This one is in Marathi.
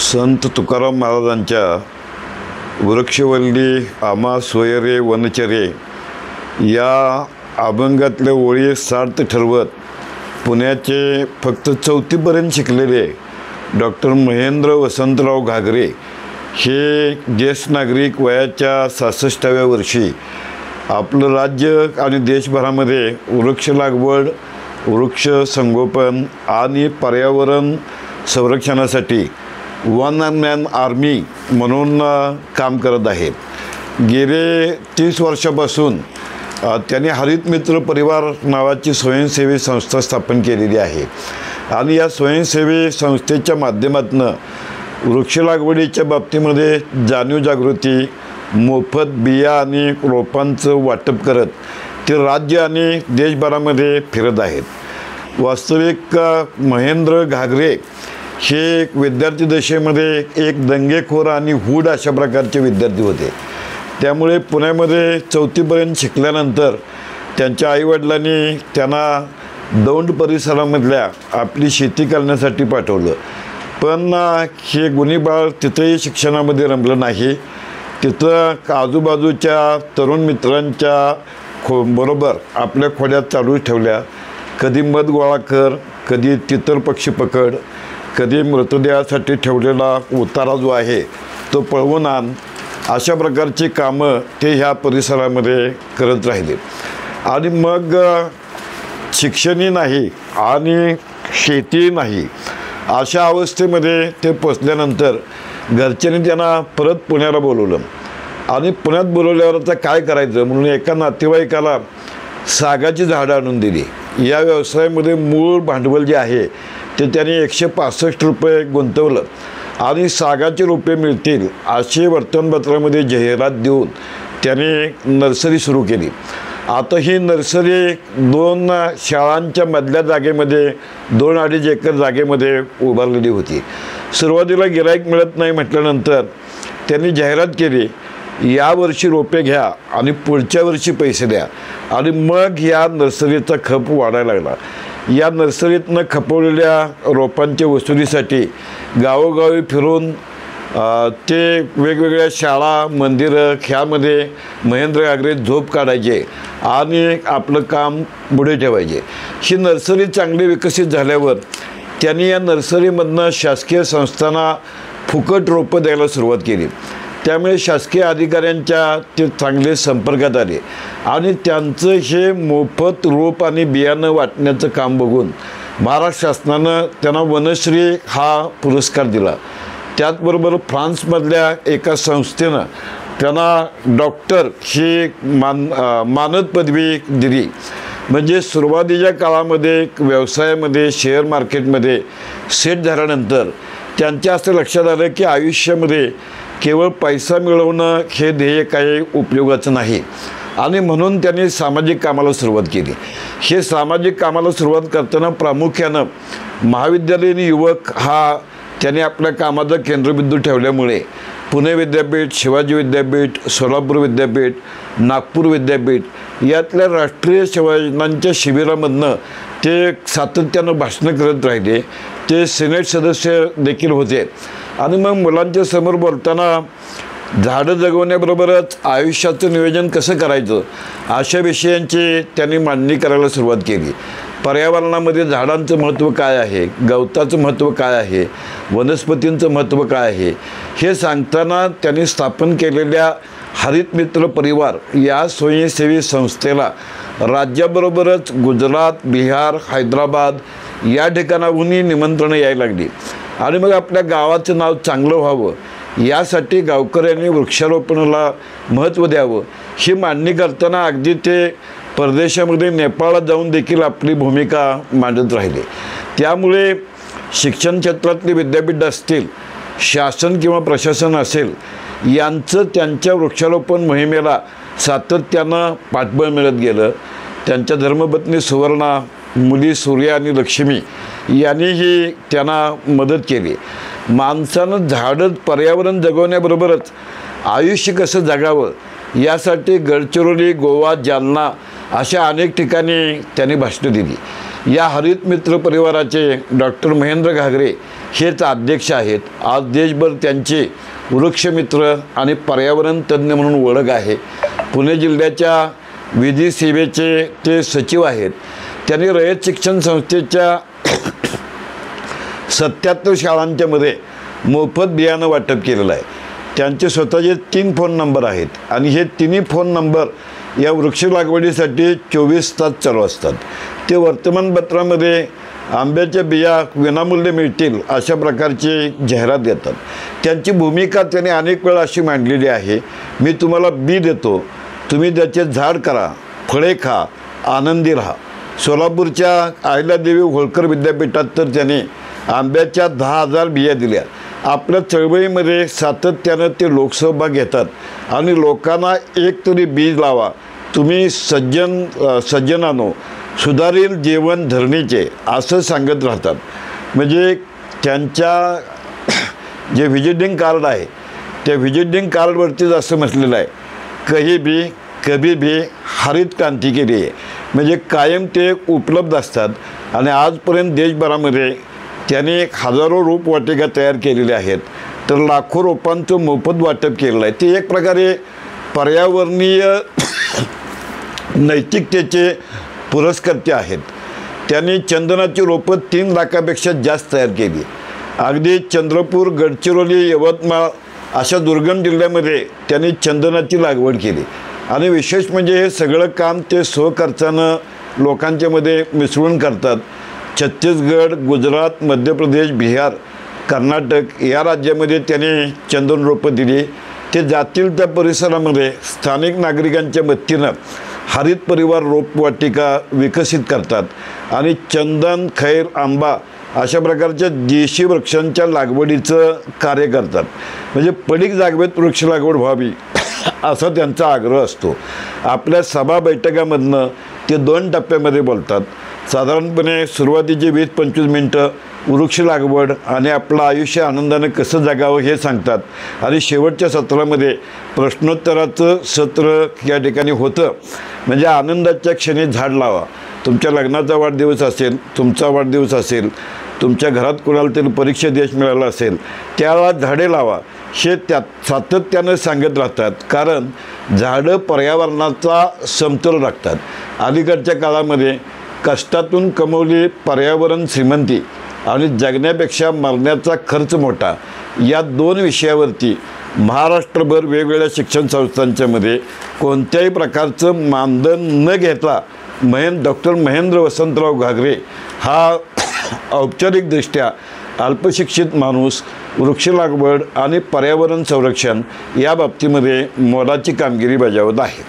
संत तुकाराम महाराजांच्या वृक्षवल्ली आम्हा सोयरे वनचरे या अभंगातल्या ओळी सार्थ ठरवत पुण्याचे फक्त 4थीपर्यंत शिकलेले डॉक्टर महेंद्र वसंतराव घागरे हे ज्येष्ठ नागरिक वयाच्या 66व्या वर्षी आपलं राज्य आणि देशभरामध्ये वृक्ष लागवड, वृक्ष संगोपन आणि पर्यावरण संरक्षणासाठी वन मॅन आर्मी म्हणून काम करत आहेत. गेले 30 वर्षापासून त्यांनी हरित मित्र परिवार नावाची स्वयंसेवी संस्था स्थापन केलेली आहे आणि या स्वयंसेवी संस्थेच्या माध्यमातून वृक्ष लागवडीच्या बाबतीमध्ये जागृती, मोफत बिया आणि रोपांचं वाटप करत ते राज्य आणि देशभरामध्ये फिरत आहेत. वास्तविक महेंद्र घागरे हे एक विद्यार्थी दशेमध्ये एक दंगेखोर आणि हूड अशा प्रकारचे विद्यार्थी होते. त्यामुळे पुण्यामध्ये 4थीपर्यंत शिकल्यानंतर त्यांच्या आईवडिलांनी त्यांना दौंड परिसरामधल्या आपली शेती करण्यासाठी पाठवलं. पण हे गुणी बाळ तिथंही शिक्षणामध्ये रमलं नाही. तिथं आजूबाजूच्या तरुण मित्रांच्या बरोबर आपल्या खोड्यात चालू ठेवल्या. कधी मध गोळा कर, कधी तितर पक्षी पकड, कधी मृतदेहासाठी ठेवलेला उतारा जो आहे तो पळवून आण, अशा प्रकारची कामं ते ह्या परिसरामध्ये करत राहिले. आणि मग शिक्षणही नाही आणि शेतीही नाही अशा अवस्थेमध्ये ते पोचल्यानंतर घरच्यांनी त्यांना परत पुण्याला बोलवलं आणि पुण्यात बोलवल्यावर आता काय करायचं म्हणून एका नातेवाईकाला सागाची झाडं आणून दिली. या व्यवसायामध्ये मूळ भांडवल जे आहे ते त्यांनी 165 रुपये गुंतवलं आणि सागाचे रोपे मिळतील अशी वर्तमानपत्रामध्ये जाहिरात देऊन त्याने नर्सरी सुरू केली. आता ही नर्सरी 2 शाळांच्या मधल्या जागेमध्ये 2-2.5 एकर जागेमध्ये उभारलेली होती. सुरुवातीला गिराईक मिळत नाही म्हटल्यानंतर त्यांनी जाहिरात केली, यावर्षी रोपे घ्या आणि पुढच्या वर्षी पैसे द्या. आणि मग या नर्सरीचा खप वाढायला लागला. या नर्सरीतनं खपवलेल्या रोपांच्या वसुलीसाठी गावोगावी फिरून ते वेगवेगळ्या शाळा, मंदिरं ह्यामध्ये महेंद्र घागरे झोप काढायचे आणि आपलं काम पुढे ठेवायचे. ही नर्सरी चांगली विकसित झाल्यावर त्यांनी या नर्सरीमधनं शासकीय संस्थांना फुकट रोपं द्यायला सुरुवात केली. त्यामुळे शासकीय अधिकाऱ्यांच्या ते चांगले संपर्कात आले आणि त्यांचं हे मोफत रोप आणि बियाणं वाटण्याचं काम बघून महाराष्ट्र शासनानं त्यांना वनश्री हा पुरस्कार दिला. त्याचबरोबर फ्रान्समधल्या एका संस्थेनं त्यांना डॉक्टर ही मानद पदवी दिली. म्हणजे सुरुवातीच्या काळामध्ये व्यवसायामध्ये शेअर मार्केटमध्ये सेट झाल्यानंतर त्यांच्या असं लक्षात आलं की आयुष्यामध्ये केवळ पैसा मिळवणं हे ध्येय काही उपयोगाचं नाही आणि म्हणून त्यांनी सामाजिक कामाला सुरुवात केली. हे सामाजिक कामाला सुरुवात करताना प्रामुख्यानं महाविद्यालयीन युवक हा त्यांनी आपल्या कामाचा केंद्रबिंदू ठेवल्यामुळे पुणे विद्यापीठ, शिवाजी विद्यापीठ, सोलापूर विद्यापीठ, नागपूर विद्यापीठ यातल्या राष्ट्रीय सेवांच्या शिबिरामधनं ते सातत्यानं भाषणं करत राहिले. ते सिनेट सदस्य देखील होते. आणि मग मुलांच्या समोर बोलताना झाडं जगवण्याबरोबरच आयुष्याचं नियोजन कसं करायचं अशा विषयांची त्यांनी मांडणी करायला सुरुवात केली. पर्यावरणामध्ये झाडांचं महत्त्व काय आहे, गवताचं महत्त्व काय आहे, वनस्पतींचं महत्त्व काय आहे हे सांगताना त्यांनी स्थापन केलेल्या हरित मित्र परिवार या स्वयंसेवी संस्थेला राज्याबरोबरच गुजरात, बिहार, हैदराबाद या ठिकाणाहूनही निमंत्रणं यायला लागली. आणि मग आपल्या गावाचं नाव चांगलं व्हावं यासाठी गावकऱ्यांनी वृक्षारोपणाला महत्त्व द्यावं ही मांडणी करताना अगदी ते परदेशामध्ये नेपाळला जाऊन देखील आपली भूमिका मांडत राहिले. त्यामुळे शिक्षण क्षेत्रातली विद्यापीठ असतील, शासन किंवा प्रशासन असेल यांचं त्यांच्या वृक्षारोपण मोहिमेला सातत्यानं पाठबळ मिळत गेलं. त्यांच्या धर्मपत्नी सुवर्णा, मुली सूर्या आणि लक्ष्मी यांनीही त्यांना मदत केली. माणसानं झाडं पर्यावरण जगवण्याबरोबरच आयुष्य कसं जगावं यासाठी गडचिरोली, गोवा, जालना अशा अनेक ठिकाणी त्यांनी भाषणं दिली. या हरित मित्र परिवाराचे डॉक्टर महेंद्र घागरे हेच अध्यक्ष आहेत. आज देशभर त्यांचे वृक्षमित्र आणि पर्यावरण तज्ज्ञ म्हणून ओळख आहे. पुणे जिल्ह्याच्या विधी सेवेचे ते सचिव आहेत. त्यांनी रयत शिक्षण संस्थेच्या 77 शाळांच्यामध्ये मोफत बियाणं वाटप केलेलं आहे. त्यांचे स्वतःचे 3 फोन नंबर आहेत आणि हे तिन्ही फोन नंबर या वृक्ष लागवडीसाठी 24 तास चालू असतात. ते वर्तमानपत्रामध्ये आंब्याच्या बिया विनामूल्य मिळतील अशा प्रकारची जाहिरात देतात. त्यांची भूमिका त्यांनी अनेक वेळा अशी मांडलेली आहे, मी तुम्हाला बी देतो, तुम्ही त्याचे झाड करा, फळे खा, आनंदी राहा. सोलापूरच्या अहिल्यादेवी होळकर विद्यापीठात तर त्यांनी आंब्याच्या 10,000 बिया दिल्या. आपल्या चळवळीमध्ये सातत्यानं ते लोकसहभाग घेतात आणि लोकांना एक तरी बीज लावा, तुम्ही सज्जनानो सुधारील जीवन धरणीचे असं सांगत राहतात. म्हणजे त्यांच्या जे व्हिजिटिंग कार्ड आहे त्या व्हिजिटिंग कार्डवरतीच असं म्हटलेलं आहे, कही भी कभी भी हरित क्रांती केली आहे. म्हणजे कायम ते उपलब्ध असतात आणि आजपर्यंत देशभरामध्ये त्याने हजारो रोपवाटिका तयार केलेल्या आहेत, तर लाखो रोपांचं मोफत वाटप केलेलं आहे. ते एक प्रकारे पर्यावरणीय नैतिकतेचे पुरस्कर्ते आहेत. त्यांनी चंदनाची रोपं 3 लाखापेक्षा जास्त तयार केली. अगदी चंद्रपूर, गडचिरोली, यवतमाळ अशा दुर्गम जिल्ह्यामध्ये त्यांनी चंदनाची लागवड केली आणि विशेष म्हणजे हे सगळं काम ते स्वखर्चानं लोकांच्यामध्ये मिसळून करतात. छत्तीसगड, गुजरात, मध्य प्रदेश, बिहार, कर्नाटक या राज्यामध्ये त्यांनी चंदन रोपं दिली. ते जातील त्या परिसरामध्ये स्थानिक नागरिकांच्या मदतीनं हरित परिवार रोपवाटिका विकसित करतात आणि चंदन, खैर, आंबा अशा प्रकारच्या देशी वृक्षांच्या लागवडीचं कार्य करतात. म्हणजे पडीक जागेत वृक्ष लागवड व्हावी असा त्यांचा आग्रह असतो. आपल्या सभा बैठकामधनं ते 2 टप्प्यामध्ये बोलतात. साधारणपणे सुरुवातीचे 20-25 मिनटं वृक्ष लागवड आणि आपलं आयुष्य आनंदाने कसं जगावं हे सांगतात आणि शेवटच्या सत्रामध्ये प्रश्नोत्तराचं सत्र या ठिकाणी होतं. म्हणजे आनंदाच्या क्षणी झाड लावा. तुमच्या लग्नाचा वाढदिवस असेल, तुमचा वाढदिवस असेल, तुमच्या घरात कोणाला तरी परीक्षेत यश मिळालं असेल, त्यावेळेला झाडे लावा हे सातत्यानं सांगत राहतात. कारण झाडं पर्यावरणाचा समतोल राखतात. अलीकडच्या काळामध्ये कष्टातून कमवली पर्यावरण श्रीमंती आणि जगण्यापेक्षा मरण्याचा खर्च मोठा या 2 विषयावरती महाराष्ट्रभर वेगवेगळ्या शिक्षण संस्थांच्यामध्ये कोणत्याही प्रकारचं मानधन न घेता डॉक्टर महेंद्र वसंतराव घागरे हा औपचारिकदृष्ट्या अल्पशिक्षित माणूस वृक्ष लागवड आणि पर्यावरण संरक्षण या बाबतीमध्ये मोलाची कामगिरी बजावत आहे.